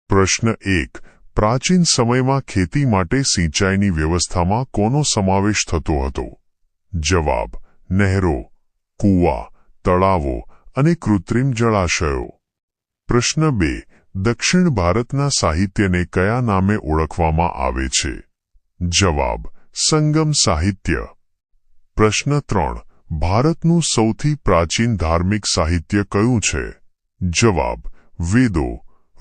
પ્રશ્ન 1. પ્રાચીન સમયમાં ખેતી માટે સિંચાઈની વ્યવસ્થામાં કોનો સમાવેશ થતો હતો? જવાબ: નહેરો, કૂવા, તળાવો અને કૃત્રિમ જળાશયો. પ્રશ્ન 2. દક્ષિણ ભારતના સાહિત્યને કયા નામે ઓળખવામાં આવે છે? જવાબ: સંગમ સાહિત્ય. પ્રશ્ન 3. ભારતનું સૌથી પ્રાચીન ધાર્મિક સાહિત્ય કયું છે? જવાબ: વેદો,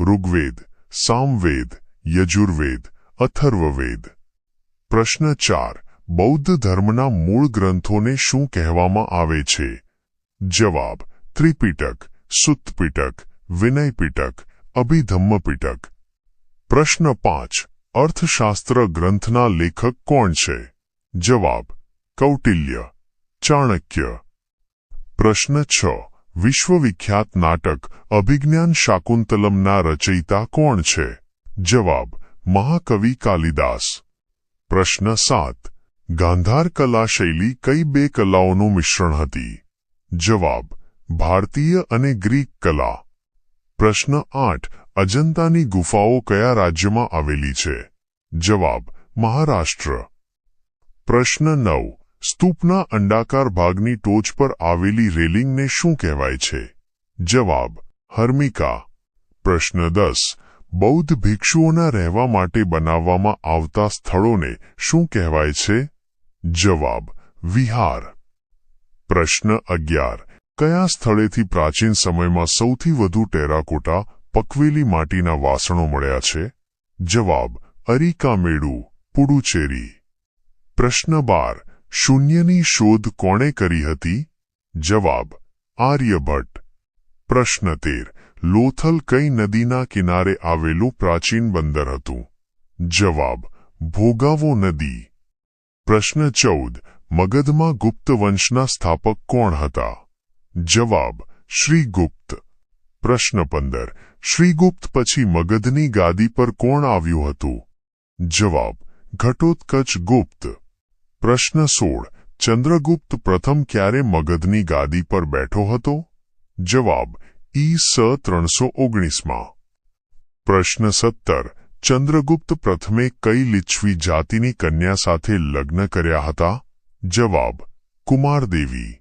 ઋગ્વેદ, સામવેદ, યજુર્વેદ, અથર્વવેદ. પ્રશ્ન 4. બૌદ્ધ ધર્મના મૂળ ગ્રંથોને શું કહેવામાં આવે છે? જવાબ: ત્રિપિટક, સુત્તપિટક, વિનયપિટક, અભિધમ્મપિટક. પ્રશ્ન 5. અર્થશાસ્ત્ર ગ્રંથના લેખક કોણ છે? જવાબ: કૌટિલ્ય, ચાણક્ય. પ્રશ્ન 6. વિશ્વવિખ્યાત નાટક અભિજ્ઞાન શાકુંતલમના રચયિતા કોણ છે? જવાબ: મહાકવિ કાલિદાસ. પ્રશ્ન 7. ગાંધાર કલા શૈલી કઈ બે કલાઓનું મિશ્રણ હતી? જવાબ: ભારતીય અને ગ્રીક કલા. પ્રશ્ન 8. અજંતાની ગુફાઓ કયા રાજ્યમાં આવેલી છે? જવાબ: મહારાષ્ટ્ર. પ્રશ્ન 9. સ્તૂપના અંડાકાર ભાગની ટોચ પર આવેલી રેલિંગને શું કહેવાય છે? જવાબ: હર્મિકા. પ્રશ્ન 10. બૌદ્ધ ભિક્ષુઓના રહેવા માટે બનાવવામાં આવતા સ્થળોને શું કહેવાય છે? જવાબ: વિહાર. પ્રશ્ન 11. કયા સ્થળેથી પ્રાચીન સમયમાં સૌથી વધુ ટેરાકોટા પકવેલી માટીના વાસણો મળ્યા છે? જવાબ: અરિકામેડુ, પુડુચેરી. પ્રશ્ન 12. શૂન્યની શોધ કોણે કરી હતી? જવાબ: આર્યભટ્ટ. પ્રશ્ન 13. લોથલ કઈ નદીના કિનારે આવેલું પ્રાચીન બંદર હતું? જવાબ: ભોગાવો નદી. પ્રશ્ન 14. મગધમાં ગુપ્ત વંશના સ્થાપક કોણ હતા? જવાબ: શ્રીગુપ્ત. પ્રશ્ન 15. શ્રીગુપ્ત પછી મગધની ગાદી પર કોણ આવ્યું હતું? જવાબ: ઘટોત્કચ ગુપ્ત. પ્રશ્ન 16. ચંદ્રગુપ્ત પ્રથમ ક્યારે મગધની ગાદી પર બેઠો હતો? જવાબ: ઈ.સ. 319માં. પ્રશ્ન 17. ચંદ્રગુપ્ત પ્રથમે કઈ લિચ્છી જાતિની કન્યા સાથે લગ્ન કર્યા હતા? જવાબ: કુમારદેવી.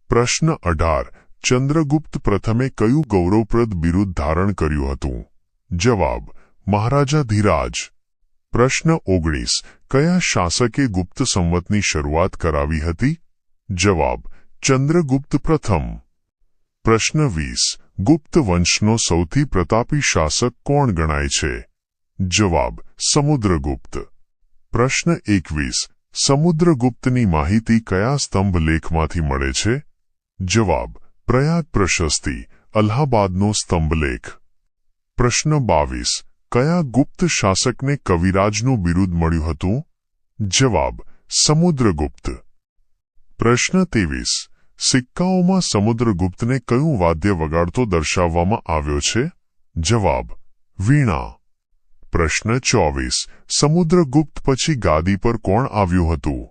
પ્રશ્ન 18. ચંદ્રગુપ્ત પ્રથમે કયું ગૌરવપ્રદ બિરુદ ધારણ કર્યું હતું? જવાબ: મહારાજાધિરાજ. પ્રશ્ન 19. કયા શાસકે ગુપ્ત સંવતની શરૂઆત કરાવી હતી? જવાબ: ચંદ્રગુપ્ત પ્રથમ. પ્રશ્ન 20. ગુપ્ત વંશનો સૌથી પ્રતાપી શાસક કોણ ગણાય છે? જવાબ: સમુદ્રગુપ્ત. પ્રશ્ન 21. સમુદ્રગુપ્તની માહિતી કયા સ્તંભ લેખમાંથી મળે છે? જવાબ: પ્રયાગ પ્રશસ્તિ, અલ્હાબાદનો સ્તંભલેખ. પ્રશ્ન 22. કયા ગુપ્ત શાસકને કવિરાજનું બિરુદ મળ્યું હતું? જવાબ: સમુદ્રગુપ્ત. પ્રશ્ન 23. સિક્કાઓમાં સમુદ્રગુપ્તને કયું વાદ્ય વગાડતો દર્શાવવામાં આવ્યો છે? જવાબ: વીણા. પ્રશ્ન 24. સમુદ્રગુપ્ત પછી ગાદી પર કોણ આવ્યું હતું?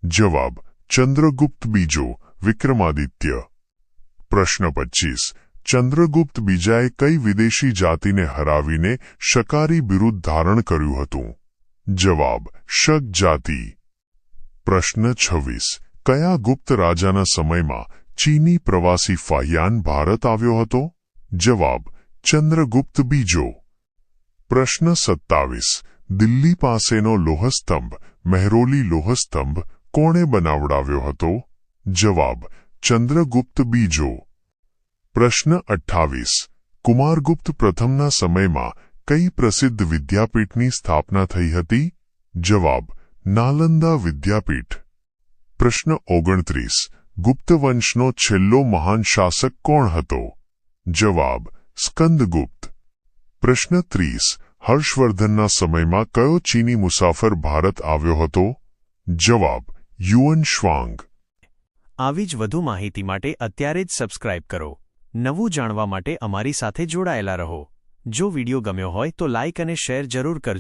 જવાબ: ચંદ્રગુપ્ત બીજો, વિક્રમાદિત્ય. પ્રશ્ન 25. ચંદ્રગુપ્ત બીજાએ કઈ વિદેશી જાતિને હરાવીને શકારી બિરુદ ધારણ કર્યું હતું? જવાબ: શક જાતિ. પ્રશ્ન 26. કયા ગુપ્ત રાજાના સમયમાં ચીની પ્રવાસી ફાહિયાન ભારત આવ્યો હતો? જવાબ: ચંદ્રગુપ્ત બીજો. પ્રશ્ન 27. દિલ્હી પાસેનો લોહસ્તંભ મહેરોલી લોહસ્તંભ કોણે બનાવડાવ્યો હતો? જવાબ: ચંદ્રગુપ્ત બીજો. પ્રશ્ન 28. કુમારગુપ્ત પ્રથમના સમયમાં કઈ પ્રસિદ્ધ વિદ્યાપીઠની સ્થાપના થઈ હતી? જવાબ: નાલંદા વિદ્યાપીઠ. પ્રશ્ન 29. ગુપ્ત વંશનો છેલ્લો મહાન શાસક કોણ હતો? જવાબ: સ્કંદગુપ્ત. પ્રશ્ન 30. હર્ષવર્ધનના સમયમાં કયો ચીની મુસાફર ભારત આવ્યો હતો? જવાબ: યુઅન શ્વાંગ. આવી જ વધુ માહિતી માટે અત્યારે જ સબસ્ક્રાઇબ કરો. નવું જાણવા માટે અમારી સાથે જોડાયેલા રહો. જો વિડિયો ગમ્યો હોય તો લાઇક અને શેર જરૂર કરજો.